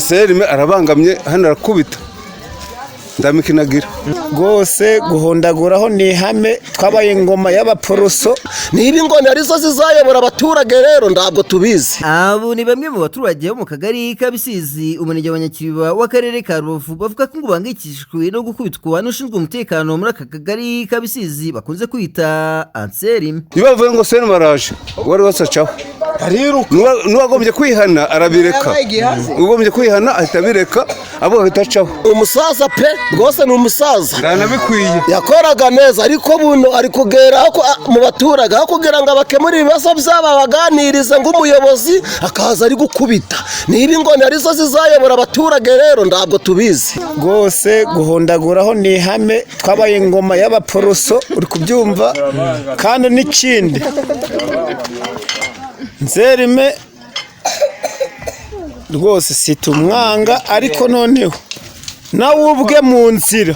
Anselme arabangamye hano arakubita ndamikinagira rwose guhondaguraho ni ihame twabaye ingoma y'abaporoso niba ingona arizo zizayobora abaturage rero ntabwo tubizi. Abo ni bamwe mu baturage bo mu kagari ka Bisizi umurenge wa Nyakiriba w'akarere ka Rubavu bavuga ko ngo bangikishijwe no gukubitwa n'ushinzwe umutekano muri aka kagari ka Bisizi bakunze kwita Anselme. Ibavuye ngo Anselme araje wari wasacaho nuwagombye kwihana arabireka ugombye kwihana ahita bireka abo ahita acaho. Umusaza pe rwose ni umusaza ndanabikwiye yakoraga neza ariko buno ari kugera mu baturage aho kugira ngo abakemure ibibazo byabo baganirize ng'umuyobozi akaza ari gukubita. Niba ingona arizo zizayobora abaturage rero ntabwo tubizi. rwose guhondaguraho ni ihame twabaye ingoma y'abaporoso uri kubyumva kandi n'ikindi Anselme rwose situmwanga ariko noneho nawe ubwe mu nzira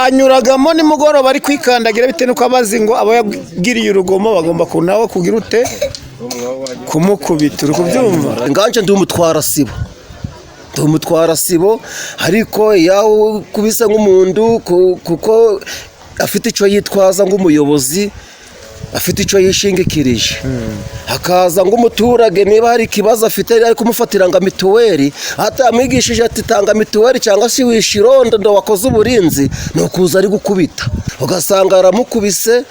anyuragamo nimugoroba ari kwikandagira bitewe nuko abazi ngo abo yagiriye urugomo bagomba kunawe kugira ute kumukubita uri kubyumva. Nganje ndi umutwara sibo ariko yawe kubise nk'umuntu kuko afite icyo yitwaza ng'umuyobozi afite icyo yishingikirije hakaza ng'umuturage niba hari ikibazo afite ari kumufatira ngo mituweli atamwigishije ati tanga mituweli cyangwa se wishirondo ndo wakoze uburinzi no kuza ari gukubita ugasanga aramukubise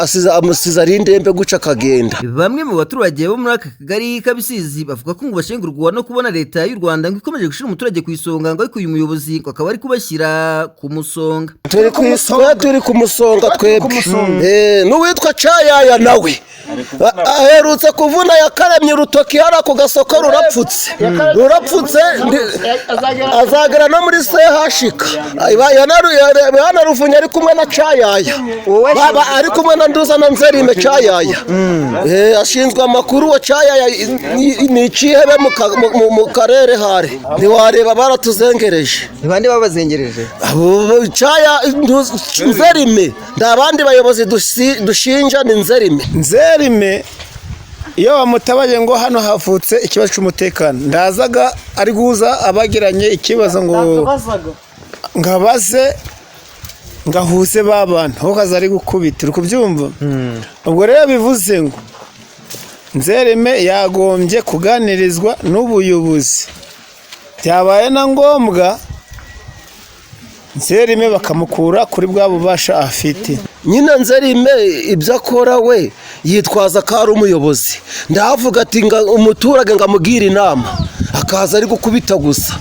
asiza ari indembe guca akagenda. Bamwe mu baturage bo muri aka kagari ka Bisizi bavuga ko ngo bashengurwa no kubona leta y'u Rwanda ngo ikomeje gushira umuturage ku isonga ngo ariko uyu muyobozi ngo akaba ari kubashyira ku musonga. Turi ku musonga twebwe n'uwitwa Cayaya nawe aherutse kuvuna yakaremye urutoki hari ako gasoko rurapfutse azagera no muri sehashika yanaruvunya ari kumwe na Cayaya baba ari kumwe na Nduza na Anselme Cayaya ashinzwe amakuru wa Cayaya ni ikihebe mu karere hari ntiwareba baratuzengereje. Ni bande babazengereje? Abo Cayaya Anselme ndabandi bayobozi dushinja ni Anselme iyo bamutabaye ngo hano havutse ikibazo cy'umutekano ndazaga ari guhuza abagiranye ikibazo ngo ngabaze ngahuze babana aho kaza ari gukubita uri kubyumva. Ubwo rero bivuze ngo Anselme yagombye kuganirizwa n'ubuyobozi byabaye na ngombwa Anselme bakamukura kuri bwa bubasha afite. Nyine Anselme ibyo akora we yitwaza ko ari umuyobozi ndavuga ati umuturage ngamugira inama akaza ari gukubita gusa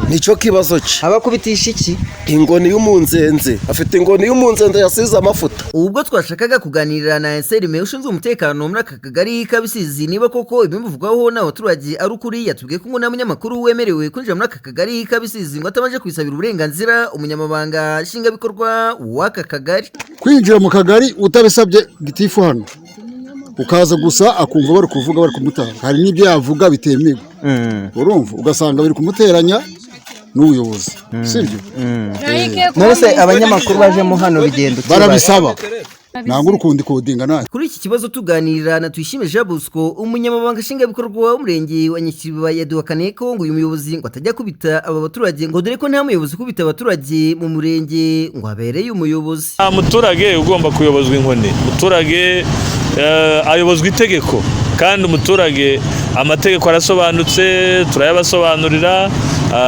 nicyo kibazo cye. Abakubitisha iki? Ingoni y'umunzenze afite ingoni y'umunzenze yasize amafuta. Ubwo twashakaga kuganirira na Anselme ushinzwe umutekano muri aka kagari ka Bisizi niba koko ibimuvugwaho n'abaturage ari ukuri yatubwiye ko ngo nta munyamakuru wemerewe kwinjira muri aka kagari ka Bisizi ngo atabanje kwisabira uburenganzira umunyamabanga nshingwabikorwa w'aka kagari. Kwinjira mu kagari utabisabye gitifu hano ukaza gusa akumva bari kuvuga bari kumutanga hari n'ibyo yavuga bitemewe urumva ugasanga bari kumuteranya n'ubuyobozi sibyo. Nose abanyamakuru bajemo hano bigenda barabisaba ntabwo urukundi kodinga nayo. Kuri iki kibazo tuganirira na Tuyishime Jean Bosco umunyamabanga nshingwabikorwa w'umurenge wa Nyakiriba yaduhakaniye ko ngo uyu muyobozi ngo atajya kubita aba baturage ngo dore ko nta muyobozi kubita abaturage mu murenge ngo abereye umuyobozi. Umuturage ugomba kuyobozwa inkoni umuturage ayobozwa itegeko kandi umuturage amategeko arasobanutse turayabasobanurira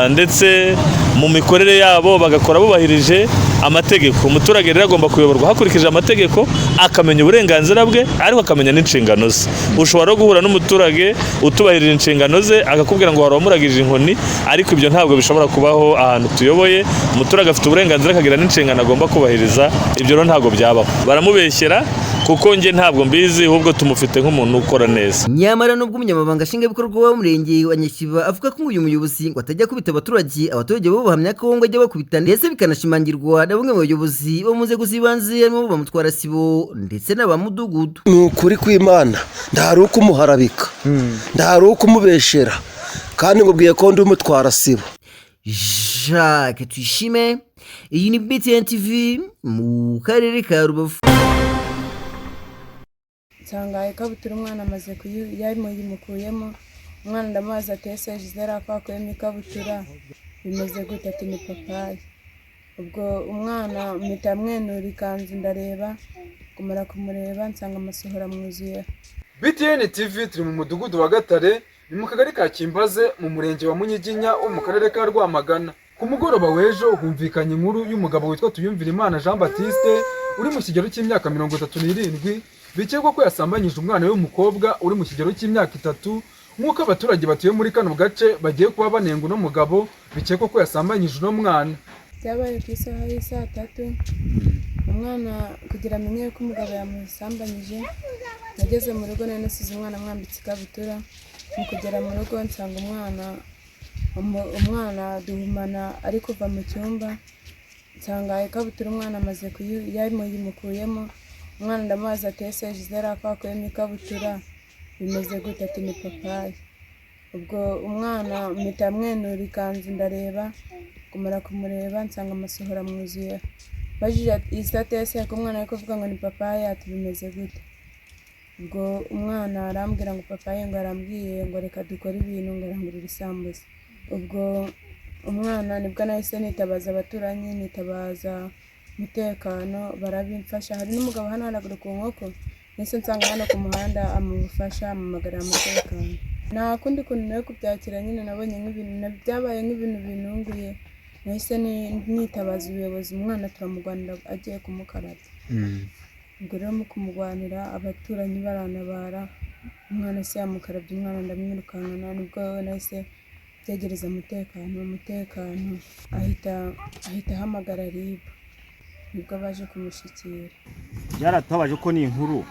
ndetse mu mikorere yabo bagakora bubahirije amategeko. Umuturage rero agomba kuyoborwa hakurikije amategeko akamenya uburenganzira bwe ariko akamenya n'inshingano ze. Ushobora guhura n'umuturage utubahirije inshingano ze akakubwira ngo waramuragije inkoni ariko ibyo ntabwo bishobora kubaho ahantu tuyoboye. Umuturage afite uburenganzira akagira n'inshingano agomba kubahiriza ibyo rero ntabwo byabaho baramubeshyera kuko nge ntabwo mbizi ahubwo tumufite nk'umuntu ukora neza. Nyamara nubwo umunyamabanga nshingwabikorwa w'umurenge wa Nyakiriba avuga ko uyu muyobozi ngo atajya kubita abaturage bo bahamya ko ngo ajya bakubita ndetse bikanashimangirwa na bamwe mu bayobozi bo mu nzego z'ibanze harimo bamutwara sibo ndetse n'abamudugudu. Ni ukuri kw'Imana ndahari uko umuharabika ndahari uko umubeshera kandi ngubwiye ko ndi umutwara sibo. Jacques Tuyishime iyi ni BTN TV mu karere ka Rubavu. Nsanga ikabutura umwana amaze yamuyimukuyemo umwana ndamubaza ati ese Gisele akakuyemo ikabutura bimeze gute, ati ni papayi. Ubwo umwana mpita mwenura ikanzu ndareba, kumara kumureba nsanga amasohora mwuzuye. BTN TV turi mu mudugudu wa Gatare, ni mu kagari ka Kimbaze mu murenge wa Munyiginya wo mu karere ka Rwamagana. Ku mugoroba w'ejo humvikanye inkuru y'umugabo witwa Tuyumvirimana Jean Baptiste uri mu kigero cy'imyaka 37 bikekwa ko yasambanyije umwana we w'umukobwa uri mu kigero cy'imyaka 3 nk'uko abaturage batuye muri kano gace bagiye kuba banenga no mugabo bikekwa ko yasambanyije no mwana. Byabaye ku isaha y'isa 3 umwana kugira amenye ko umugabo yamusambanyije, nageze mu rugo none nasize umwana mwambitse ikabutura, mu kugera mu rugo nsanga umwana duhumana ari kuva mu cyumba, nsanga ikabutura umwana amaze yamuyimukuyemo. Umwana ndamubaza ati ese Gisele akakuyemo ikabutura bimeze gute, ati ni papayi. Ubwo umwana mpita mwenura ikanzu ndareba, kumara kumureba nsanga amasohora mwuzuye. Bajije isatese ko umwana ari kuvuga ngo ni papayi, ati bimeze gute. Ubwo umwana arambwira ngo papayi ngo arambwiye ngo reka dukore ibintu ngo arangurira isambuza. Ubwo umwana nibwo nahise nitabaza abaturanyi, nitabaza umutekano barabimfasha. Hari n'umugabo hano haraguru ku nkoko, nahise nsanga hano ku muhanda amufasha amamagarira umutekano. Nta kundi kuntu nawe kubyakira nyine, nabonye nk'ibintu byabaye nk'ibintu binunguye, nahise nitabaza ubuyobozi, umwana turamugwanira agiye kumukarata. Ubwo rero mu kumugwanira abaturanyi baranabara, umwana se yamukarabye, umwana ndamwirukankana, nibwo nahise byegereza umutekano ahita ahamagara RIB, nibwo baje kumushikira. Byaratubabaje ko ni inkuru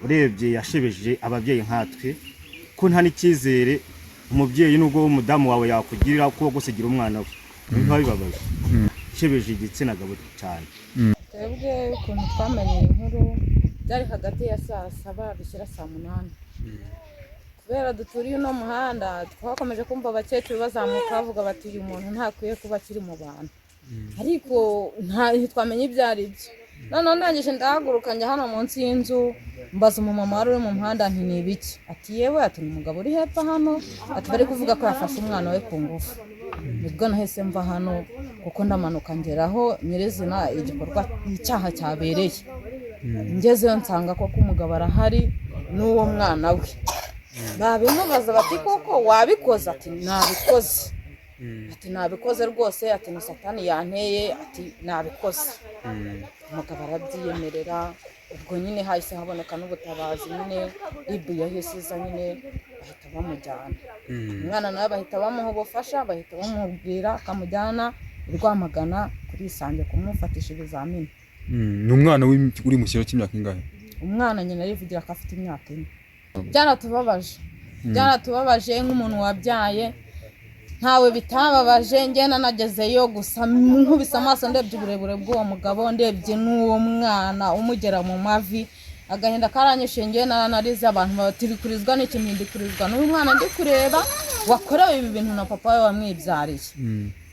urebye yashebeje ababyeyi nkatwe, ko nta n'icyizere umubyeyi nubwo umudamu wawe yakugirira kuba gusigira umwana we, niba bibabaje shebeje igitsina gabo cyane. Twebwe ukuntu twamenye inkuru byari hagati ya saa 7 bishyira saa 8, kubera duturiye uno muhanda twakomeje kumva abakecuru bazamuka bavuga bati uyu muntu ntakwiye kuba akiri mu bantu, ariko ntitwamenye ibyo ari byo. None ndangije ndahaguruka njya hano munsi y'inzu, mbaza umumama wari uri mu muhanda nti ni ibiki, ati yewe, ati ni umugabo uri hepfo hano, ati bari kuvuga ko yafashe umwana we ku ngufu. Nibwo nahise mva hano kuko ndamanuka ngeraho nyirizina igikorwa icyaha cyabereye. Ngezeyo nsanga ko umugabo arahari n'uwo mwana we. Babimubaza bati koko wabikoze, ati nabikoze. Ati nabikoze rwose, ati ni satani yanteye, ati nabikoze. Umugabo arabyiyemerera. Ubwo nyine hahise haboneka n'ubutabazi, nyine RIB yahise iza nyine bahita bamujyana. Umwana nawe bahita bamuha ubufasha, bahita bamubwira akamujyana Rwamagana kuri Isange kumufatisha ibizamini. Ni umwana uri mu kigero cy'imyaka ingahe? Umwana nyine arivugira ko afite imyaka 4. Byaratubabaje nk'umuntu wabyaye, ntawe bitababaje. Njye nanagezeyo gusa nkubise amaso ndebye uburebure bw'uwo mugabo, ndebye n'uwo mwana umugera mu mavi, agahinda karanyishe. Njye nanarize, abantu batibikurizwa n'ikimpindikurizwa n'uyu mwana ndi kureba wakorewe ibi bintu na papa we wamwibyariye.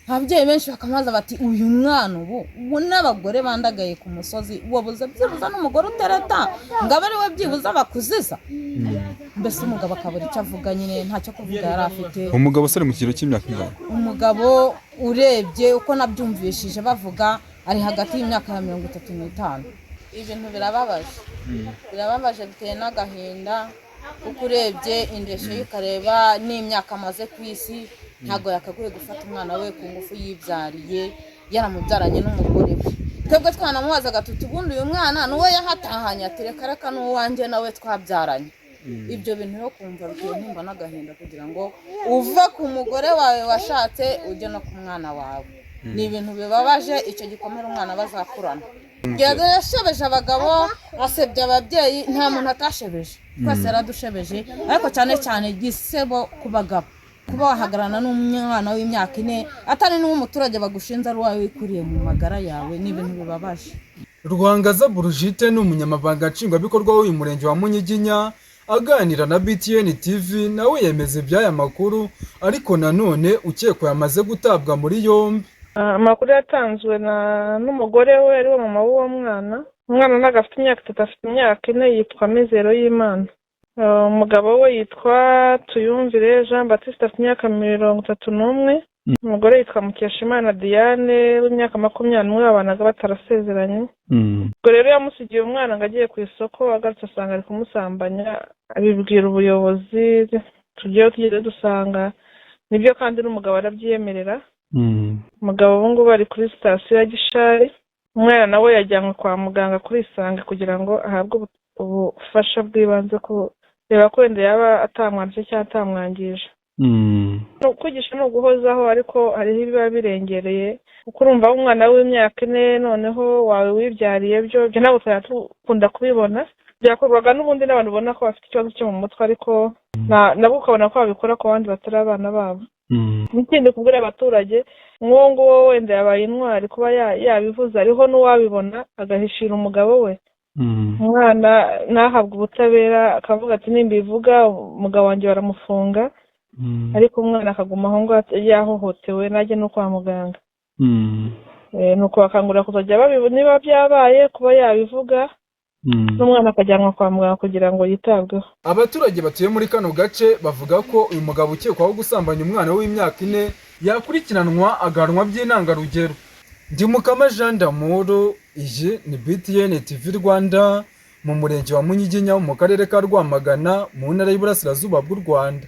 Ababyeyi benshi bakamaza bati uyu mwana ubu n'abagore bandagaye ku musozi wabuze byibuza n'umugore utereta ngaba ari we byibuza bakuziza. Mbese umugabo akabura icyo avuga, nyine ntacyo kuvuga yari afite. Umugabo se ari mu kigero cy'imyaka ingahe? Umugabo urebye uko nabyumvishije bavuga ari hagati y'imyaka ya 35. Ibintu birababaje biteye n'agahinda, kuko urebye indeshyo y'ukareba n'imyaka amaze ku isi, ntago yakaguye gufata umwana we ku ngufu yibyariye yaramubyaranye n'umugore we. Twebwe twanamubazaga tuti ubundi uyu mwana nuwe yahatahanye, ati reka n'uwanjye nawe twabyaranye. Ibyo bintu yo kumva biteye nimba n'agahinda, kugira ngo uve ku mugore wawe washatse ujye no ku mwana wawe. Ni ibintu bibabaje, icyo gikomera umwana bazakurana. Yashebeje abagabo, asebye ababyeyi, nta muntu atashebeje, twese yaradushebeje, ariko cyane gisebo ku bagabo kuba wahagarana n'umwana w'imyaka 4 atari n'umuturage bagushinza ari wawe wikuriye mu magara yawe. Ni ibintu bibabaje. Rwangaza Brigitte ni umunyamabanga nshingwabikorwa w'uyu murenge wa Munyiginya, aganira na BTN TV nawe yemeze iby'aya makuru, ariko nanone ukekwa yamaze gutabwa muri yombi. Amakuru yatanzwe n'umugore we ari we mama w'uwo mwana. Umwana ntago afite imyaka 3, afite imyaka 4, yitwa Mizero y'Imana. umugabo we yitwa Tuyumvire Jean Baptiste afite imyaka 31, umugore yitwa Mukeshimana Diane w'imyaka 21 babanaga batarasezeranye. Ubwo rero yamusigiye umwana ngo agiye ku isoko, agarutse asanga ari kumusambanya, abibwira ubuyobozi, tugeze dusanga nibyo kandi n'umugabo arabyiyemerera. Umugabo ubu ngubu ari kuri sitasiyo ya Gishari, umwana nawe yajyanwe kwa muganga kuri Isange kugira ngo ahabwe ubufasha bw'ibanze kureba ko wenda yaba atamwanduje cyangwa atamwangije. Kwigisha ni uguhozaho, ariko hariho ibiba birengereye kuko urumva umwana w'imyaka 4 noneho wawe wibyariye byo ntabwo twakunda kubibona. Byakorwaga n'ubundi n'abantu ubona ko bafite ikibazo cyo mu mutwe, ariko nabo ukabona ko babikora ku bandi batari abana babo. N'ikindi kubwira abaturage, nk'uwo nguwo wenda yabaye intwari kuba yabivuze, ariho n'uwabibona agahishira umugabo we. Umwana ntahabwe ubutabera, akavuga ati nimbivuga umugabo wanjye baramufunga, ariko umwana akaguma aho ngo yahohotewe najye no kwa muganga. Nuko bakangurira kuzajya babibona niba byabaye kuba yabivuga, n'umwana akajyanwa kwa muganga kugira ngo yitabweho. Abaturage batuye muri kano gace bavuga ko uyu mugabo ukekwaho gusambanya umwana w'imyaka 4 yakurikiranwa agahanwa by'intangarugero. Ndimukama Jean d'Amour, iyi ni BTN TV Rwanda mu murenge wa Munyiginya mu karere ka Rwamagana mu ntara y'Iburasirazuba bw'u Rwanda.